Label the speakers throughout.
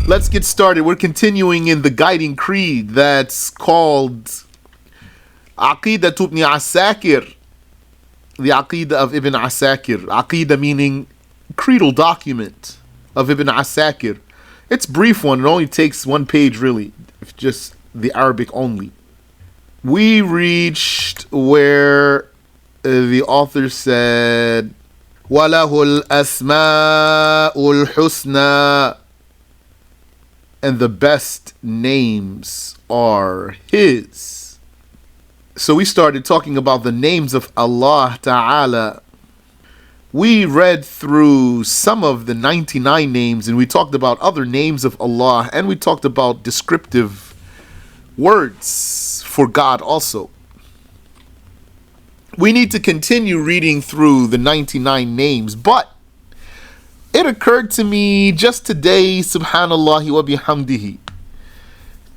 Speaker 1: Let's get started. We're continuing in the guiding creed that's called Aqidah Ibn Asakir, the Aqidah of Ibn Asakir. Aqidah meaning creedal document of Ibn Asakir. It's a brief one. It only takes one page, really, if just the Arabic only. We reached where the author said, وَلَهُ الْأَسْمَاءُ الْحُسْنَى, and the best names are His. So we started talking about the names of Allah Ta'ala. We read through some of the 99 names, and we talked about other names of Allah, and we talked about descriptive words for God also. We need to continue reading through the 99 names, but it occurred to me just today, subhanallah wa bihamdihi,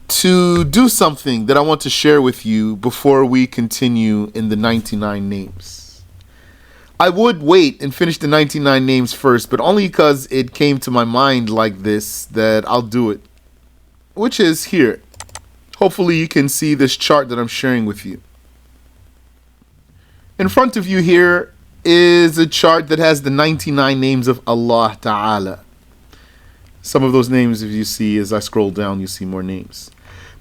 Speaker 1: to do something that I want to share with you before we continue in the 99 names. I would wait and finish the 99 names first, but only because it came to my mind like this that I'll do it, which is here. Hopefully you can see this chart that I'm sharing with you. In front of you here is a chart that has the 99 names of Allah Ta'ala. Some of those names, if you see, as I scroll down, you see more names.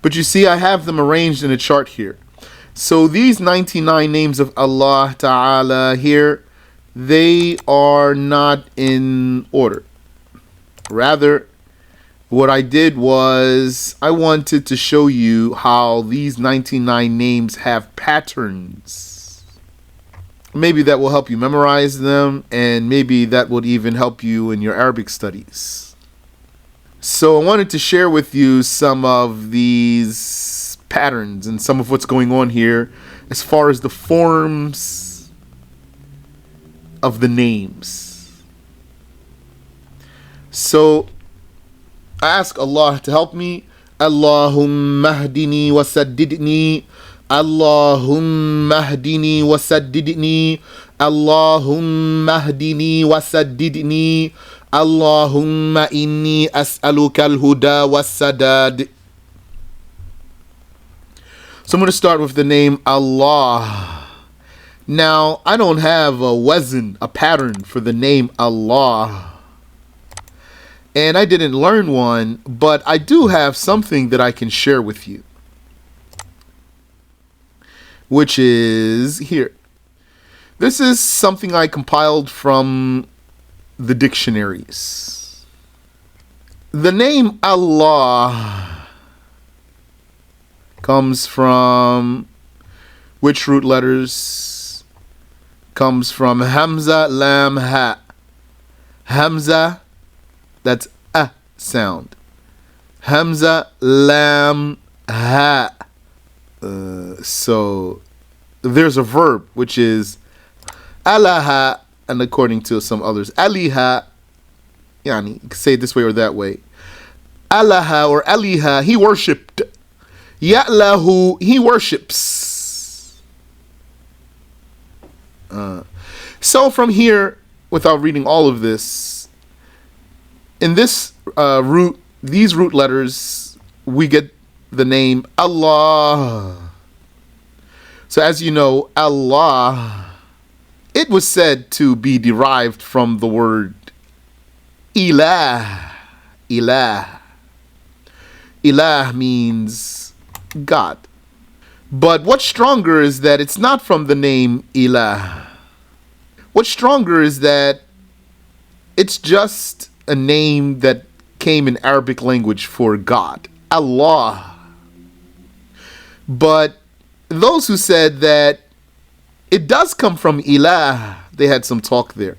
Speaker 1: But you see, I have them arranged in a chart here. So these 99 names of Allah Ta'ala here, they are not in order. Rather, what I did was I wanted to show you how these 99 names have patterns. Maybe that will help you memorize them, and maybe that would even help you in your Arabic studies. So I wanted to share with you some of these patterns and some of what's going on here as far as the forms of the names. So I ask Allah to help me. Allahumma hdini wa saddidni. Allahumma hdini wa saddidni. Allahumma hdini wa saddidni. Allahumma inni as'aluka al-huda wa sadad. So I'm going to start with the name Allah. Now, I don't have a wazn, a pattern for the name Allah. And I didn't learn one, but I do have something that I can share with you, which is here. This is something I compiled from the dictionaries. The name Allah comes from which root letters? Comes from Hamza, Lam, Ha. Hamza, that's a sound. Hamza, Lam, Ha. So there's a verb which is alaha, and according to some others, aliha. Yani, you can say it this way or that way. Alaha or aliha, he worshipped. Ya'lahu, he worships. So from here, without reading all of this, in this these root letters, we get the name Allah. So as you know, Allah, it was said to be derived from the word ilah. Ilah. Ilah means God. But what's stronger is that it's not from the name ilah. What's stronger is that it's just a name that came in Arabic language for God, Allah. But those who said that it does come from ilah, they had some talk there.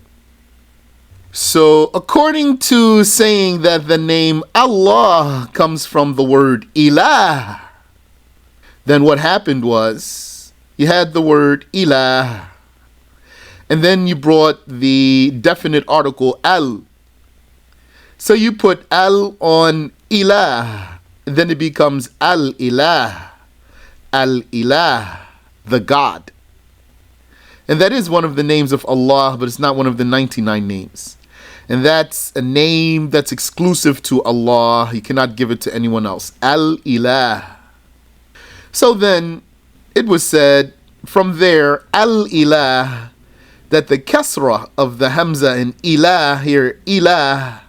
Speaker 1: So according to saying that the name Allah comes from the word ilah, then what happened was you had the word ilah, and then you brought the definite article al. So you put al on ilah, and then it becomes al-ilah. Al-ilah, the God. And that is one of the names of Allah, but it's not one of the 99 names. And that's a name that's exclusive to Allah. He cannot give it to anyone else. Al-Ilah. So then it was said from there, Al-Ilah, that the kasra of the hamza in ilah here, ilah,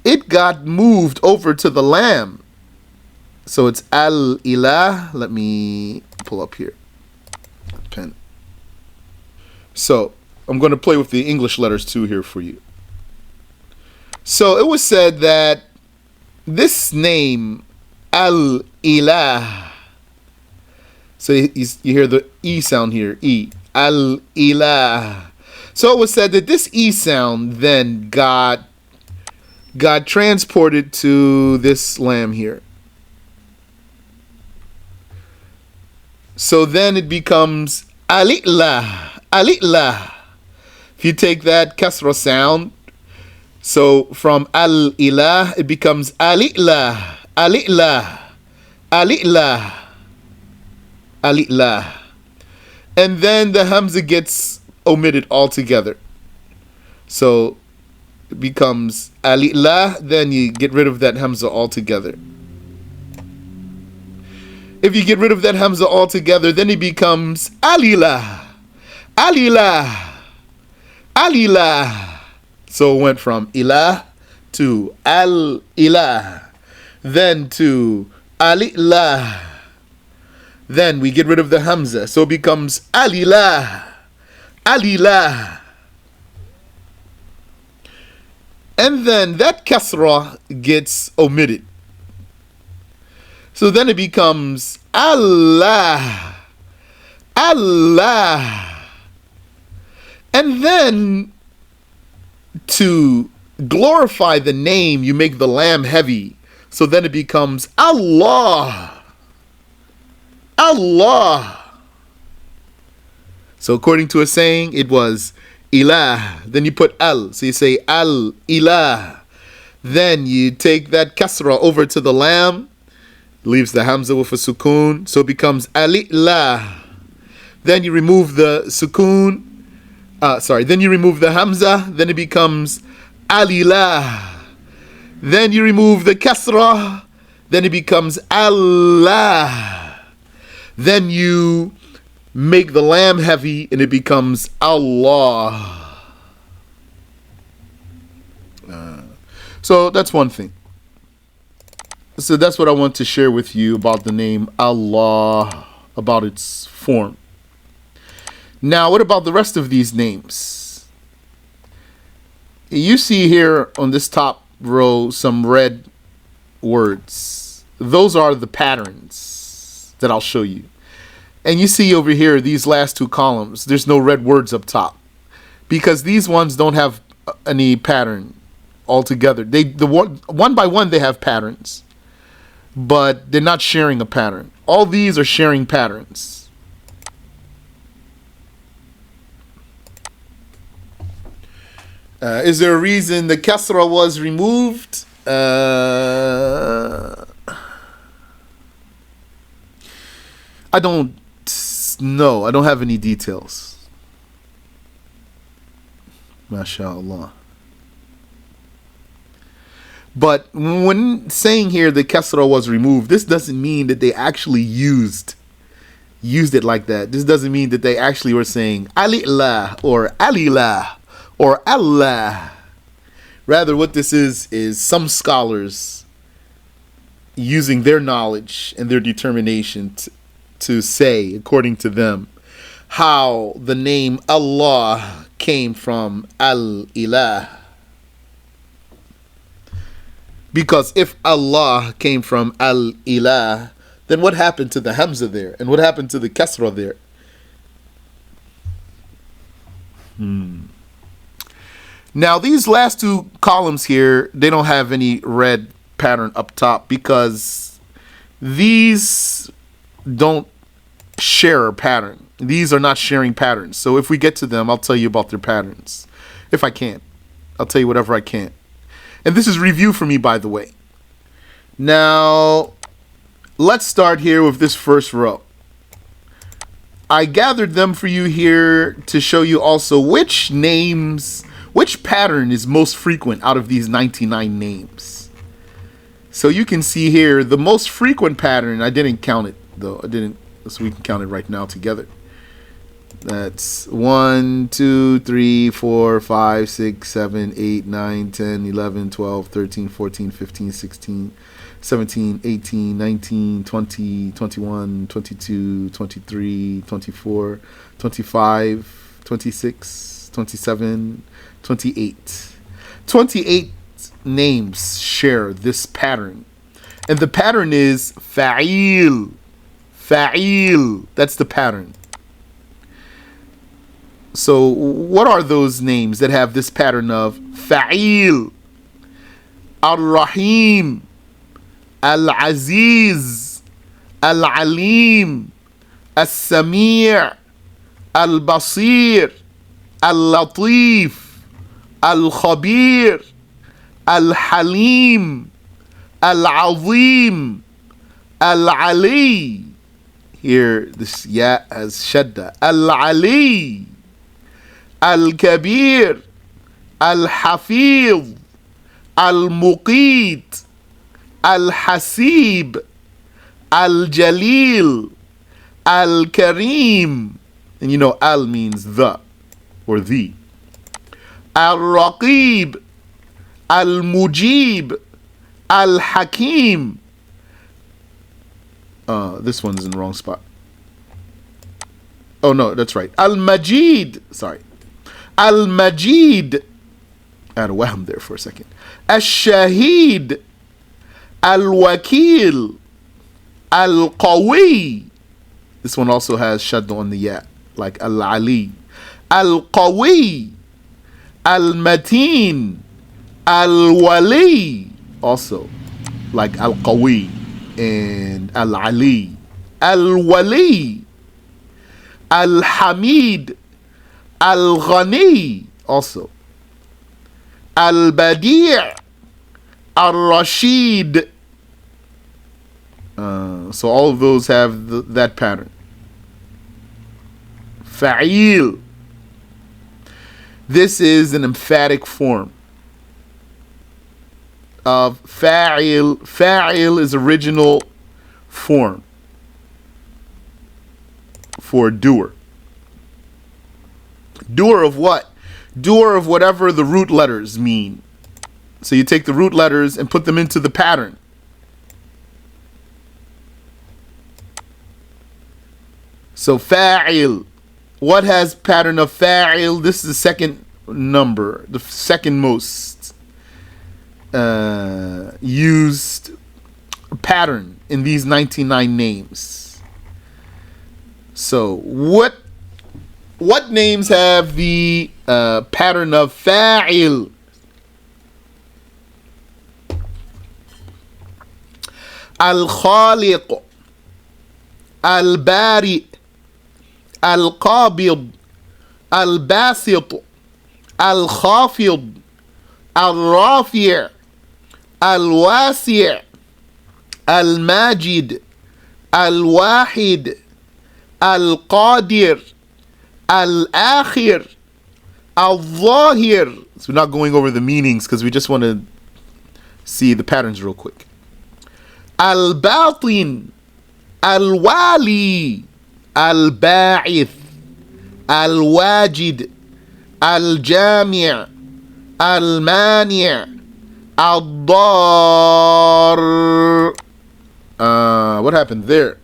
Speaker 1: it got moved over to the lam. So it's Al-Ilah. Let me pull up here. Pen. So I'm going to play with the English letters too here for you. So it was said that this name, Al-Ilah, so you hear the E sound here, E, Al-Ilah. So it was said that this E sound then got transported to this lam here. So then it becomes Al-Ilah, Al-Ilah. If you take that kasra sound, so from Al-Ilah, it becomes Al-Ilah, Al-Ilah, Al-Ilah, Al-Ilah. And then the hamza gets omitted altogether. So it becomes Al-Ilah, then you get rid of that hamza altogether. If you get rid of that hamza altogether, then it becomes Al-Ilah, Al-Ilah, Al-Ilah. So it went from ilah to al-ilah, then to al-ilah. Then we get rid of the hamza, so it becomes al-ilah, al-ilah. And then that kasra gets omitted. So then it becomes Allah, Allah. And then to glorify the name, you make the lam heavy. So then it becomes Allah, Allah. So according to a saying, it was ilah. Then you put al. So you say al-ilah. Then you take that kasra over to the lam, leaves the hamza with a sukoon. So it becomes al-ilah. Then you remove the sukoon. Then you remove the hamza, then it becomes Al-Ilah. Then you remove the kasra, then it becomes Allah. Then you make the lam heavy and it becomes Allah. So that's one thing. So that's what I want to share with you about the name Allah, about its form. Now, what about the rest of these names? You see here on this top row some red words. Those are the patterns that I'll show you. And you see over here, these last two columns, there's no red words up top, because these ones don't have any pattern altogether. One by one, they have patterns, but they're not sharing a pattern. All these are sharing patterns. Is there a reason the kasra was removed? I don't know. I don't have any details. MashaAllah. But when saying here the kasra was removed, this doesn't mean that they actually used it like that. This doesn't mean that they actually were saying Al-Ilah or Al-Ilah or Allah. Rather, what this is some scholars using their knowledge and their determination to say, according to them, how the name Allah came from Al-Ilah. Because if Allah came from Al-Ilah, then what happened to the Hamza there? And what happened to the Kasra there? Now, these last two columns here, they don't have any red pattern up top because these don't share a pattern. These are not sharing patterns. So if we get to them, I'll tell you about their patterns. If I can. I'll tell you whatever I can. And this is review for me, by the way. Now, let's start here with this first row. I gathered them for you here to show you also which names Which pattern is most frequent out of these 99 names? So you can see here the most frequent pattern. I didn't count it though. So we can count it right now together. That's 1, 2, 3, 4, 5, 6, 7, 8, 9, 10, 11, 12, 13, 14, 15, 16, 17, 18, 19, 20, 21, 22, 23, 24, 25, 26, 27, 28. 28 names share this pattern. And the pattern is fa'il. Fa'il. That's the pattern. So what are those names that have this pattern of fa'il? Ar-Rahim, Al-Aziz, Al-Alim, Al-Sami', Al-Basir, Al-Latif, Al-Khabir, Al-Halim, Al-Azim, Al-Ali. Here this ya has shadda. Al-Ali, Al-Kabir, Al-Hafiz, Al-Muqit, Al-Hasib, Al-Jalil, Al-Kareem. And you know Al means the or the. Al-Raqib, Al-Mujib, Al-Hakim. This one's in the wrong spot. Oh no, that's right. Al-Majid. Sorry. Al-Majid. I had a wham there for a second. Al-Shahid. Al-Wakil. Al-Qawi. This one also has shadda on the ya, like Al-Ali. Al-Qawi. Al-Mateen. Al-Wali. Also, like Al-Qawi and Al-Ali. Al-Wali. Al-Hamid. Al-Ghani. Also. Al-Badi'. Al-Rashid. So all of those have that pattern. Fa'il. This is an emphatic form of fa'il. Fa'il is original form for doer. Doer of what? Doer of whatever the root letters mean. So you take the root letters and put them into the pattern. So fa'il. What has pattern of fa'il? This is the second number, the second most used pattern in these 99 names. So what names have the pattern of fa'il? Al-Khaliq, Al-Bari', Al-Qabid, Al-Basit, Al-Khafid, Al-Rafi', Al-Wasi', Al-Majid, Al-Wahid, Al-Qadir, Al-Akhir, Al-Zahir. So we're not going over the meanings because we just want to see the patterns real quick. Al-Batin, Al-Wali, Al-Ba'ith, Al-Wajid, Al-Jami', Al-Mani', Al-Dar. What happened there?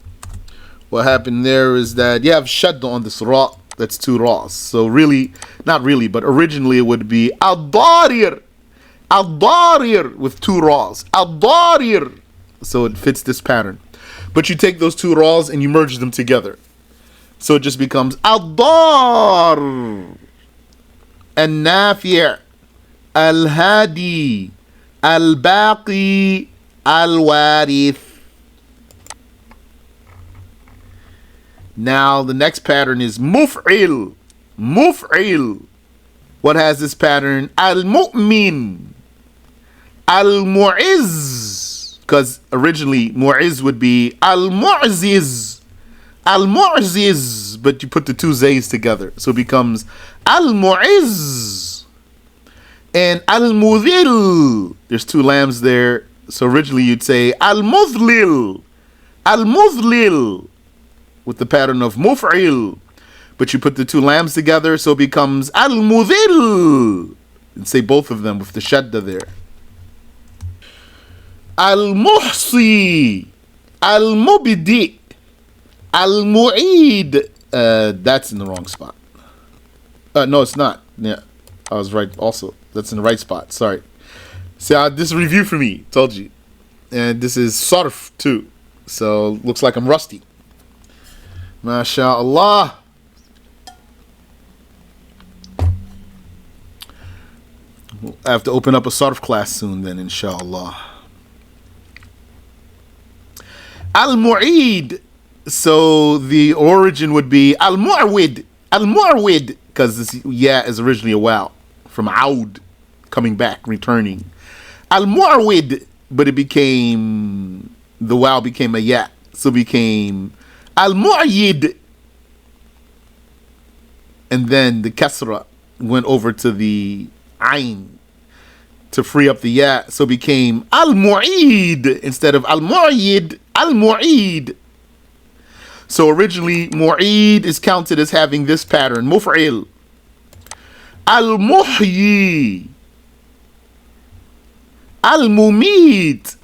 Speaker 1: What happened there is that you have shadda on this ra. That's two ra's. So really, not really, but originally it would be Al-Darir. Al-Darir with two ra's. Al-Darir. So it fits this pattern. But you take those two ra's and you merge them together. So it just becomes Al-Dar, Al-Nafi', Al-Hadi, Al-Baqi, Al-Warith. Now the next pattern is Muf'il. Muf'il. What has this pattern? Al-Mu'min, Al-Mu'izz. Because originally Mu'izz would be Al-Mu'ziz. Al-Mu'ziz, but you put the two zays together, so it becomes Al-Mu'izz. And al-mudhil, there's two lambs there. So originally you'd say al-mudhlil, al-mudhlil, with the pattern of muf'il. But you put the two lambs together, so it becomes al-mudhil. And say both of them with the shadda there. Al-muhsi, al-mubdi, al-mu'id. That's in the wrong spot. No, it's not. Yeah, I was right also. That's in the right spot. Sorry. See, this is a review for me. Told you. And this is sarf too. So, looks like I'm rusty. MashaAllah. I have to open up a sarf class soon then, inshallah. Al-Mu'id. So the origin would be Al-Mu'awid. Al-Mu'awid. Because this yeah is originally a wow. From Aud. Coming back, returning. Al-Mu'awid. But it became, the wow became a ya. So it became Al-Mu'ayyid. And then the kasra went over to the ayn to free up the ya, so it became al-mu'id instead of al-mu'ayyid, al-mu'id. So originally mu'id is counted as having this pattern, muf'il. Al-muhyi, al-mumit,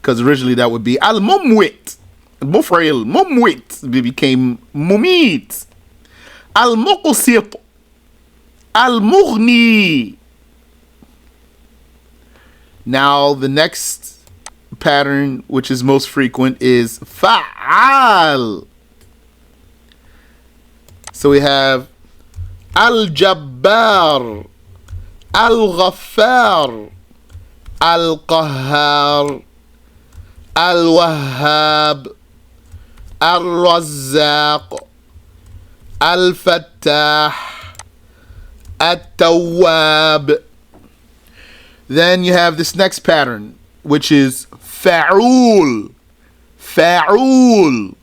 Speaker 1: because originally that would be al-mumwit, muf'il, mumwit, it became mumit. Al-muqsit, al-mughni. Now the next pattern, which is most frequent, is fa'al. So we have al-jabbar, al-ghaffar, al-qahhar, al-wahhab, al-razzaq, Al-Fattah, At-Tawwab. Then you have this next pattern, which is Fa'ul. Fa'ul.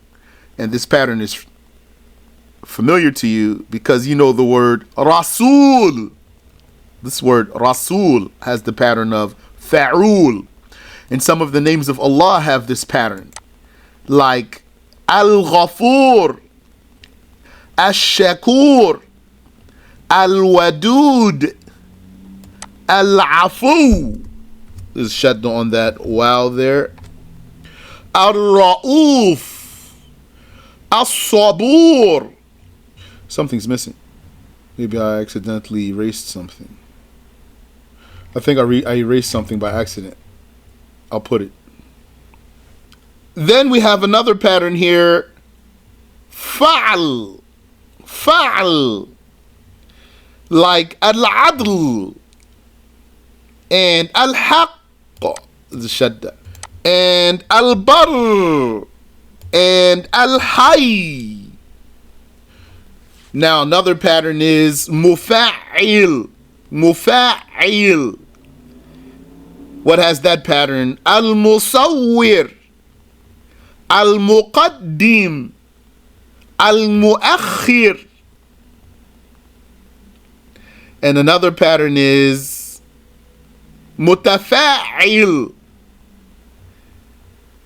Speaker 1: And this pattern is familiar to you because you know the word Rasul. This word Rasul has the pattern of Fa'ul. And some of the names of Allah have this pattern. Like Al-Ghafur, Al-Shakur, Al-Wadud, Al-Afu. There's shadda on that wow there. Al-Ra'uf, Al-Sabur. Something's missing. Maybe I accidentally erased something. I think I erased something by accident. I'll put it. Then we have another pattern here. Fa'al. Fa'al. Like al-adl. And al-haqq. The shadda. And al-bar. And al-hay. Now another pattern is mufa'il. Mufa'il. What has that pattern? Al-musawwir, al-muqaddim, al-muakhir. And another pattern is mutafa'il.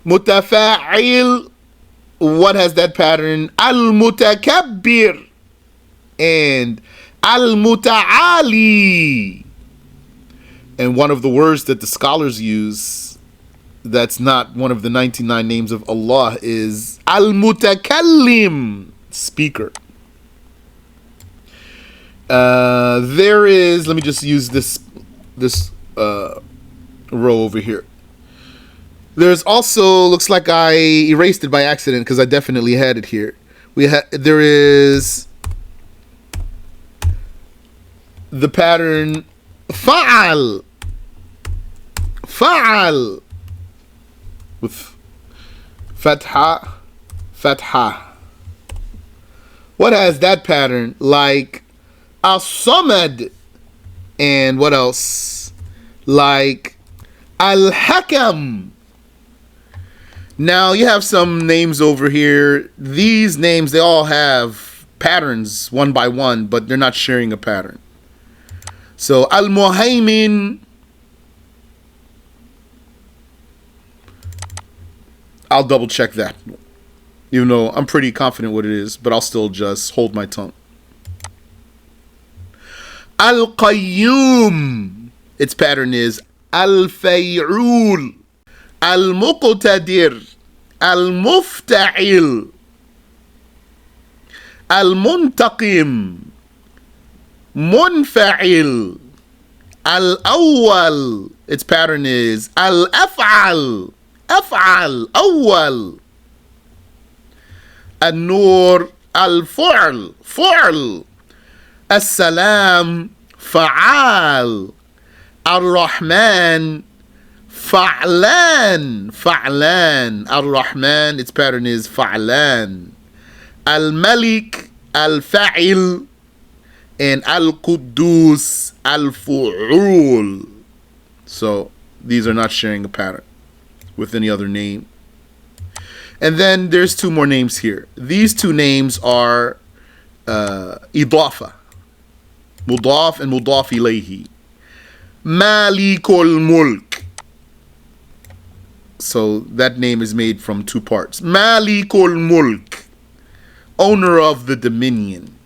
Speaker 1: Mutafa'il. What has that pattern? Al-mutakabbir and al-muta'ali. And one of the words that the scholars use that's not one of the 99 names of Allah is Al-Mutakallim, speaker. There is, let me just use this row over here. There's also, looks like I erased it by accident because I definitely had it here. There is the pattern Fa'al. Fa'al with fatha, fatha. What has that pattern? Like as-samad. And what else? Like al-hakam. Now you have some names over here. These names, they all have patterns one by one, but they're not sharing a pattern. So Al-Muhaymin, I'll double check that. Even though I'm pretty confident what it is, but I'll still just hold my tongue. Al-Qayyum, its pattern is Al-Fay'ul, Al-Muqtadir, Al-Mufta'il, Al-Muntaqim, Munfa'il, Al-Awwal, its pattern is Al-Af'al, Af'al, Awwal, Al-Nur, Al-Fu'l, Fu'l, As-Salam, Fa'al, Ar-Rahman, Fa'lan, Fa'lan, Ar-Rahman, its pattern is Fa'lan, Al-Malik, Al-Fa'il, and Al-Quddus, Al-Fu'ul. So these are not sharing a pattern with any other name. And then there's two more names here. These two names are Idafa, Mudaf and Mudaf ilayhi. Malikul Mulk. So that name is made from two parts. Malikul Mulk, owner of the dominion.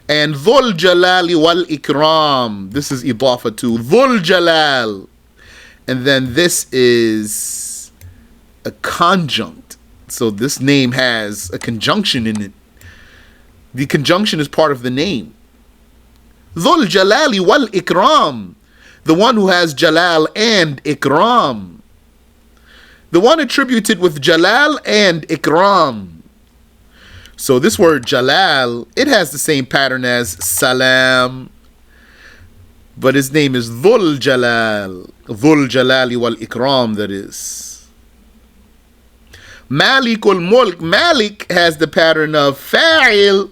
Speaker 1: And Dhul Jalali wal Ikram. This is Idafa to Dhul Jalal. And then this is a conjunct. So this name has a conjunction in it. The conjunction is part of the name. Dhul Jalali wal Ikram. The one who has Jalal and Ikram. The one attributed with Jalal and Ikram. So this word Jalal, it has the same pattern as Salam, but his name is Dhul Jalal. Dhul Jalali wal Ikram, that is. Malikul Mulk. Malik has the pattern of Fa'il,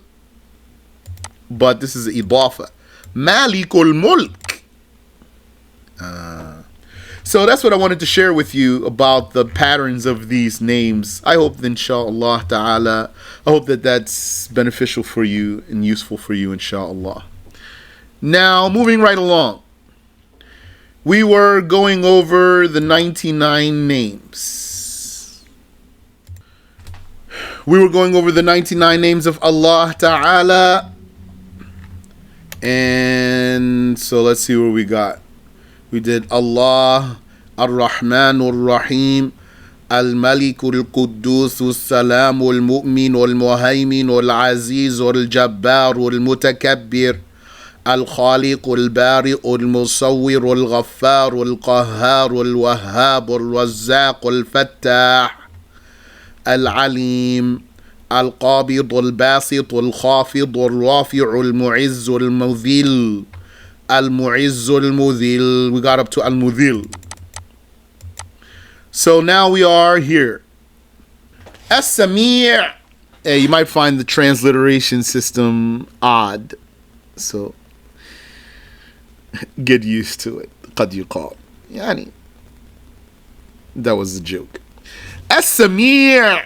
Speaker 1: but this is Idafa. Malikul Mulk. So that's what I wanted to share with you about the patterns of these names. I hope, inshallah ta'ala, I hope that that's beneficial for you and useful for you, inshallah. Now, moving right along. We were going over the 99 names. We were going over the 99 names of Allah ta'ala. And so let's see where we got. We did Allah, Ar-Rahman, Ar-Rahim, Al-Malik, Al-Quddus, Al-Salam, Al-Mu'min, Al-Muhaymin, Al-Aziz, Al-Jabbar, Al-Mutakabbir, Al-Khaliq, Al-Bari, Al-Musawwir, Al-Ghaffar, Al-Qahhar, Al-Wahhab, Al-Razzaq, Al-Fattah, Al-Alim, Al-Qabid, Al-Basit, Al-Khafid, Al-Rafi', Al-Mu'izz, Al-Mudhil, Al-Mu'izz, Al-Mudhil. We got up to Al-Mudhil. So now we are here. As-Sami'. You might find the transliteration system odd. So get used to it. قد يقال. Yani. That was a joke. As-Sami'.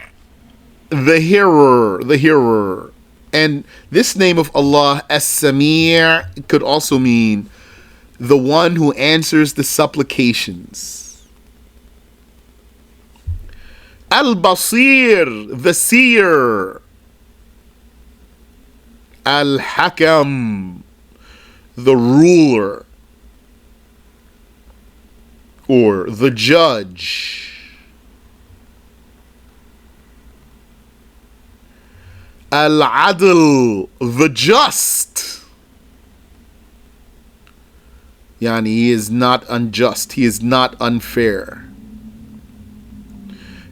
Speaker 1: The hearer. The hearer. And this name of Allah, As-Sami', could also mean the one who answers the supplications. Al-Basir, the seer. Al-Hakam, the ruler or the judge. Al-Adl, the just. Yani, he is not unjust. He is not unfair.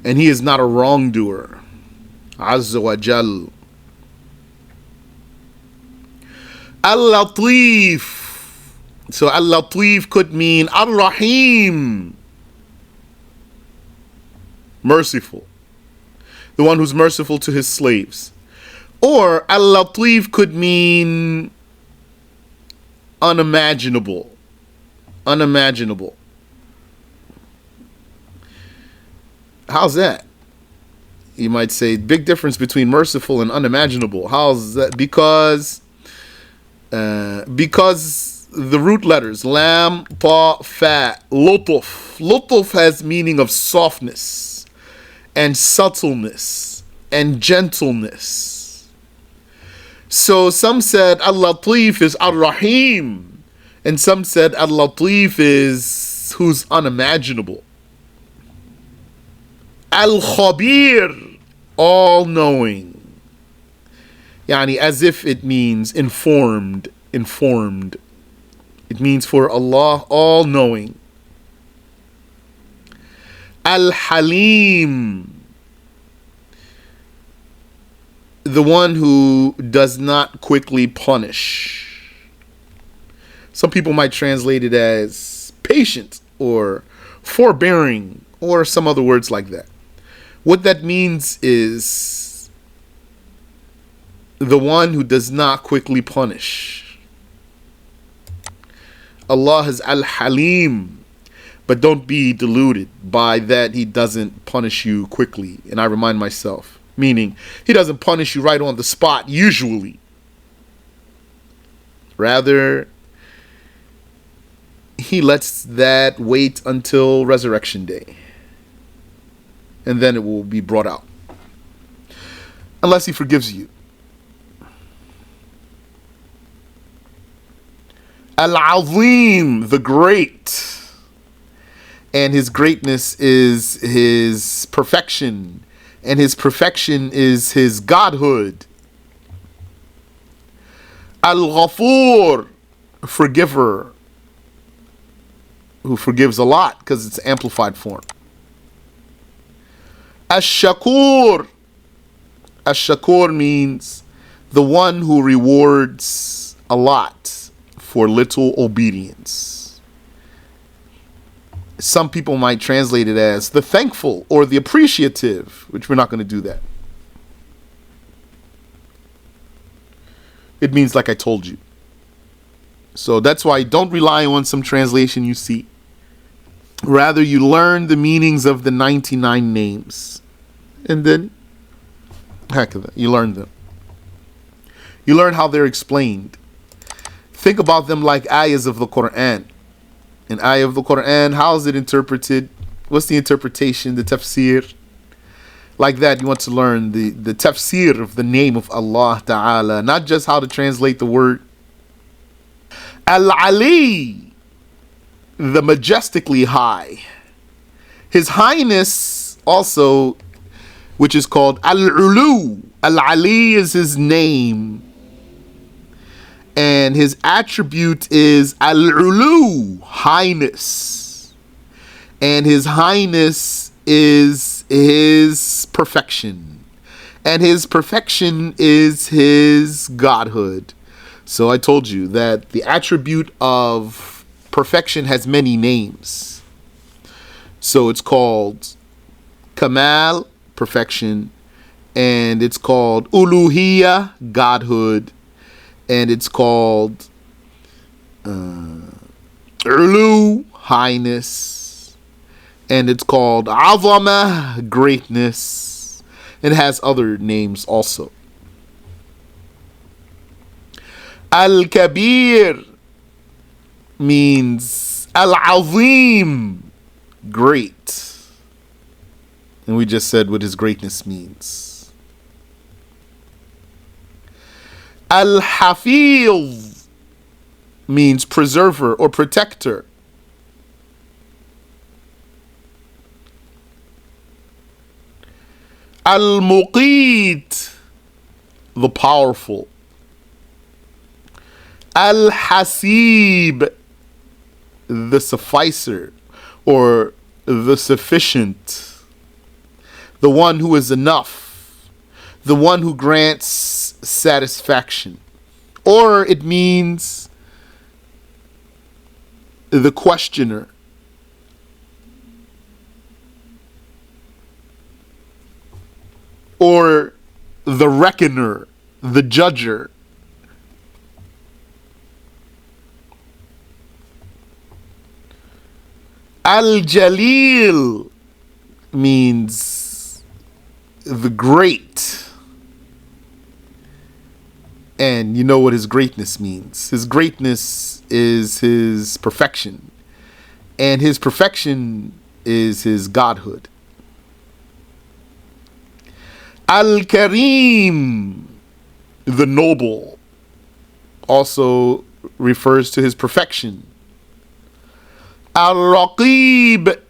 Speaker 1: And he is not a wrongdoer. Azza wa Jal. Al-Latif. So Al-Latif could mean Ar-Rahim, merciful. The one who's merciful to his slaves. Or Al-Latif could mean unimaginable. Unimaginable. How's that? You might say, big difference between merciful and unimaginable. How's that? Because the root letters, lam, ta, fa, lutuf. Lutuf has meaning of softness and subtleness and gentleness. So some said al-latif is ar-rahim, and some said al-latif is who's unimaginable. Al-khabir, all-knowing. Yani as if it means informed. It means for Allah, all-knowing. Al-Halim, the one who does not quickly punish. Some people might translate it as patient or forbearing or some other words like that. What that means is the one who does not quickly punish. Allah is Al-Halim, but don't be deluded by that He doesn't punish you quickly. And I remind myself, meaning He doesn't punish you right on the spot usually. Rather, He lets that wait until resurrection day, and then it will be brought out, unless He forgives you. Al-Azim, the great, and His greatness is His perfection, and His perfection is His godhood. Al-Ghafur, forgiver, who forgives a lot because it's amplified form. Ash-Shakur, Ash-Shakur means the one who rewards a lot for little obedience. Some people might translate it as the thankful or the appreciative, which we're not going to do that. It means like I told you. So that's why don't rely on some translation you see. Rather, you learn the meanings of the 99 names. And then, you learn them. You learn how they're explained. Think about them like ayahs of the Quran. An ayah of the Quran, how is it interpreted? What's the interpretation, the tafsir? Like that, you want to learn the tafsir of the name of Allah Ta'ala, not just how to translate the word. Al-Ali, the majestically high. His highness also, which is called Al-Ulu. Al-Ali is His name. And His attribute is Al-Ulu, highness. And His highness is His perfection. And His perfection is His godhood. So I told you that the attribute of perfection has many names. So it's called Kamal, perfection. And it's called Uluhiyya, godhood. And it's called Ulu, highness. And it's called Azama, greatness. It has other names also. Al-Kabir means Al-Azim, great. And we just said what His greatness means. Al-Hafiz means preserver or protector. Al-Muqit, the powerful. Al-Hasib, the sufficer or the sufficient. The one who is enough. The one who grants satisfaction. Or it means the questioner. Or the reckoner, the judger. Al-Jalil means the great. And you know what his greatness means. His greatness is his perfection. And his perfection is his godhood. Al-Kareem, the noble, also refers to his perfection. Al-Raqib,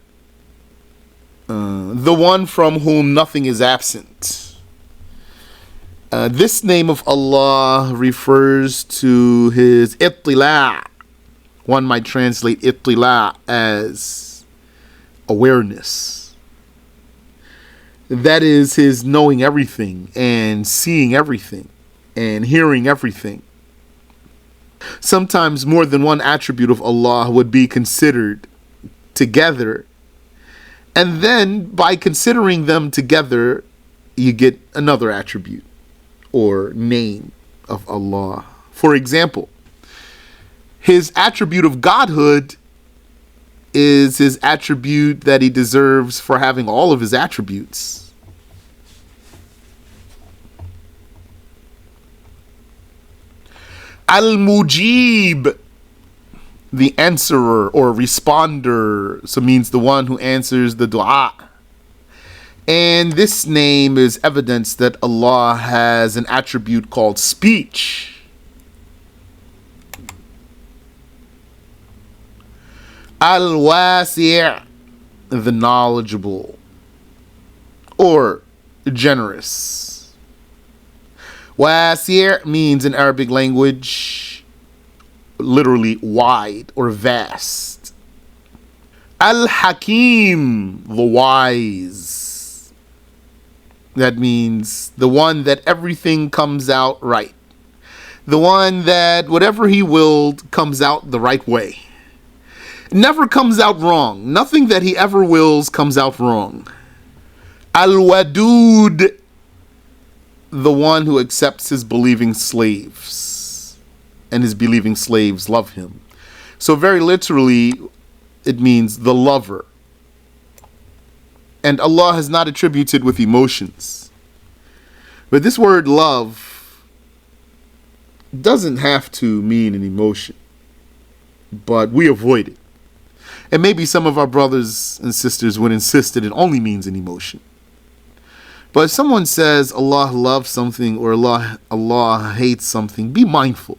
Speaker 1: the one from whom nothing is absent. This name of Allah refers to his ittila'. One might translate ittila' as awareness. That is his knowing everything and seeing everything and hearing everything. Sometimes more than one attribute of Allah would be considered together. And then by considering them together, you get another attribute or name of Allah. For example, his attribute of godhood is his attribute that he deserves for having all of his attributes. Al-Mujib, the answerer or responder, so means the one who answers the dua. And this name is evidence that Allah has an attribute called speech. Al-Wasi', the knowledgeable or generous. Wasi' means in Arabic language literally wide or vast. Al-Hakim, the wise. That means the one that everything comes out right. The one that whatever he willed comes out the right way. Never comes out wrong. Nothing that he ever wills comes out wrong. Al-Wadud, the one who accepts his believing slaves. And his believing slaves love him. So very literally, it means the lover. And Allah has not attributed with emotions. But this word love doesn't have to mean an emotion. But we avoid it. And maybe some of our brothers and sisters would insist that it only means an emotion. But if someone says Allah loves something or Allah hates something, be mindful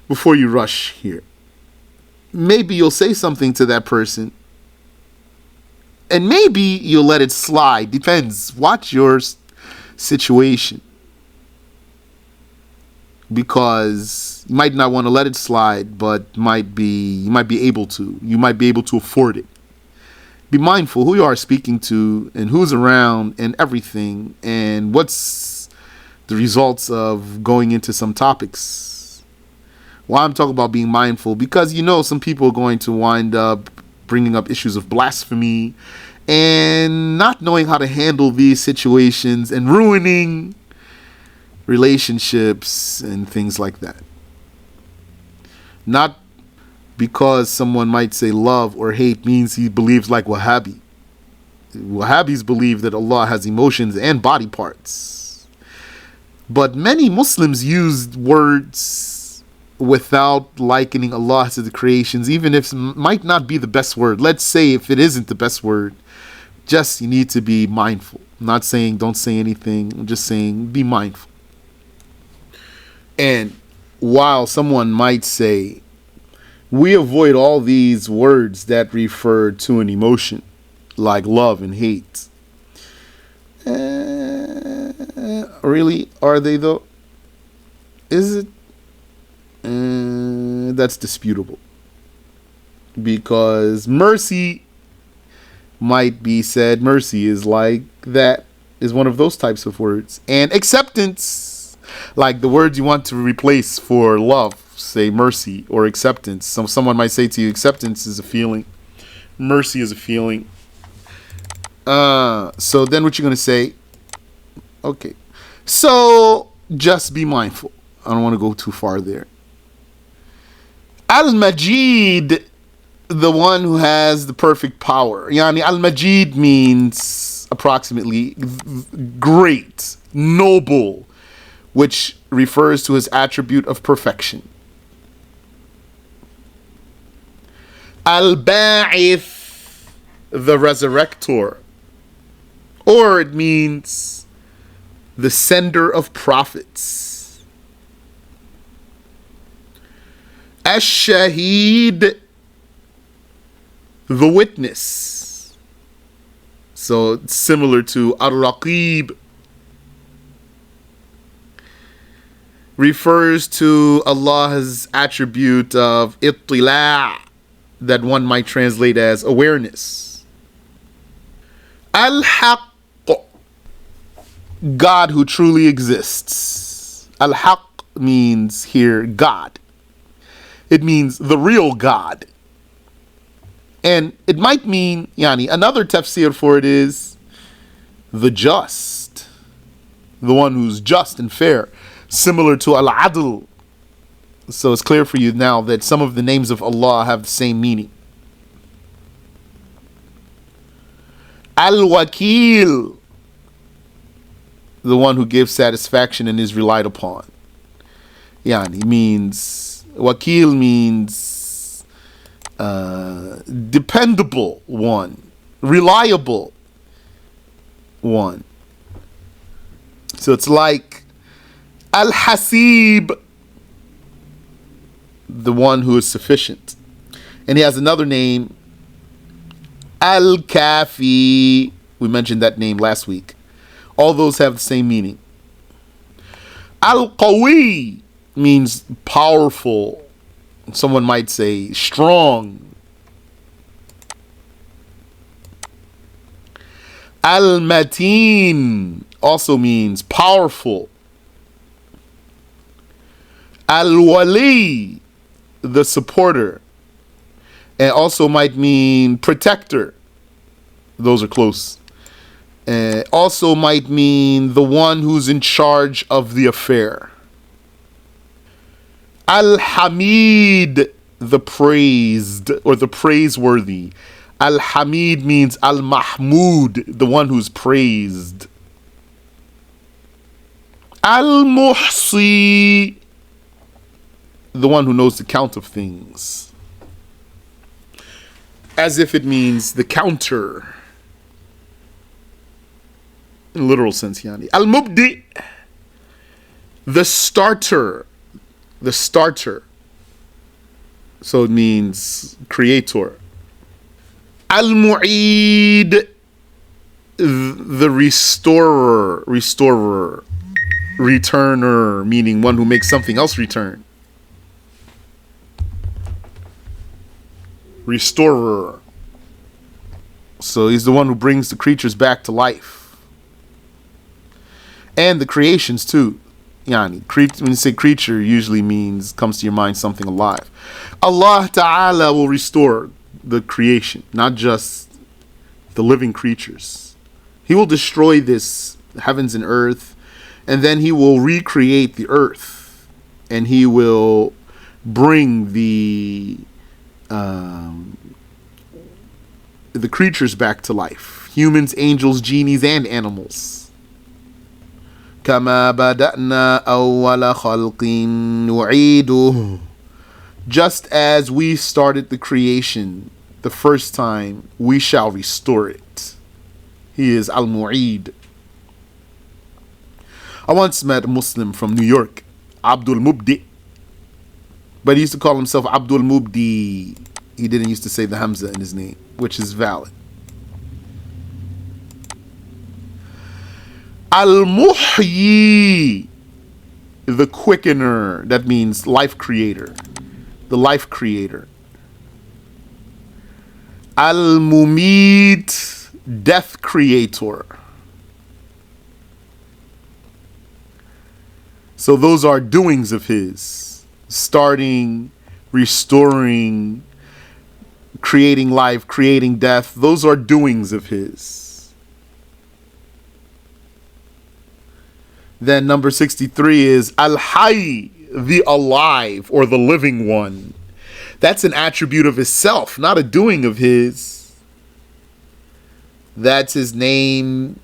Speaker 1: before you rush here. Maybe you'll say something to that person, and maybe you'll let it slide. Depends. Watch your situation. Because you might not want to let it slide, but you might be able to. You might be able to afford it. Be mindful who you are speaking to and who's around and everything, and what's the results of going into some topics. Why I'm talking about being mindful, because some people are going to wind up bringing up issues of blasphemy and not knowing how to handle these situations and ruining relationships and things like that. Not because someone might say love or hate means he believes like Wahhabi. Wahhabis believe that Allah has emotions and body parts. But many Muslims use words without likening Allah to the creations, even if it might not be the best word. Let's say if it isn't the best word, just you need to be mindful. I'm not saying don't say anything. I'm just saying be mindful. And while someone might say, we avoid all these words that refer to an emotion, like love and hate. Really? Are they though? Is it? That's disputable. Because mercy might be said, mercy is like that, is one of those types of words. And acceptance, like the words you want to replace for love, say mercy or acceptance. Someone might say to you, acceptance is a feeling, mercy is a feeling. So then what you're going to say? Okay. So just be mindful. I don't want to go too far there. Al-Majid, the one who has the perfect power. Yani Al-Majid means approximately great, noble, which refers to his attribute of perfection. Al-Ba'ith, the resurrector. Or it means the sender of prophets. Ash-Shahid, the witness. So it's similar to Ar-Raqib. Refers to Allah's attribute of Ittila', that one might translate as awareness. Al-Haqq, God who truly exists. Al-Haqq means here God. It means the real God. And it might mean, another tafsir for it is the just, the one who's just and fair, similar to Al-Adl. So it's clear for you now that some of the names of Allah have the same meaning. Al-Wakil, the one who gives satisfaction and is relied upon. Wakil means dependable one, reliable one. So it's like Al-Hasib, the one who is sufficient. And he has another name, Al-Kafi. We mentioned that name last week. All those have the same meaning. Al-Qawi means powerful. Someone might say strong. Al-Mateen also means powerful. Al-Wali, the supporter. And also might mean protector. Those are close. Also might mean the one who's in charge of the affair. Al-Hamid, the praised or the praiseworthy. Al-Hamid means Al-Mahmud, the one who's praised. Al-Muhsi, the one who knows the count of things. As if it means the counter. In a literal sense, Al-Mubdi, the starter. The starter. So it means creator. Al-Mu'id, the restorer. Returner, meaning one who makes something else return. Restorer. So he's the one who brings the creatures back to life. And the creations too. When you say creature, usually comes to your mind something alive. Allah Ta'ala will restore the creation, not just the living creatures. He will destroy this heavens and earth, and then he will recreate the earth, and he will bring the creatures back to life. Humans, angels, genies, and animals. كما بدأنا أول خلق نعيده. Just as we started the creation the first time, we shall restore it. He is Al-Mu'id. I once met a Muslim from New York, Abdul Mubdi, but he used to call himself Abdul Mubdi. He didn't used to say the Hamza in his name, which is valid. Al-Muhyi, the quickener. That means life creator. The life creator. Al-Mumit, death creator. So those are doings of his. Starting, restoring, creating life, creating death. Those are doings of his. Then number 63 is Al-Hayy, the alive or the living one. That's an attribute of himself, not a doing of his. That's his name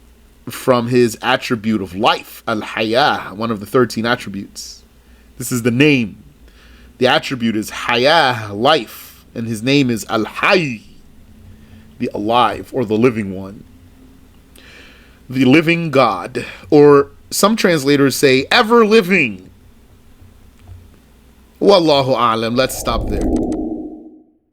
Speaker 1: from his attribute of life, al-hayah, one of the 13 attributes. This is the name. The attribute is hayah, life, and his name is al-hayy, the alive or the living one. The living God, or some translators say ever living. Wallahu a'lam. Let's stop there.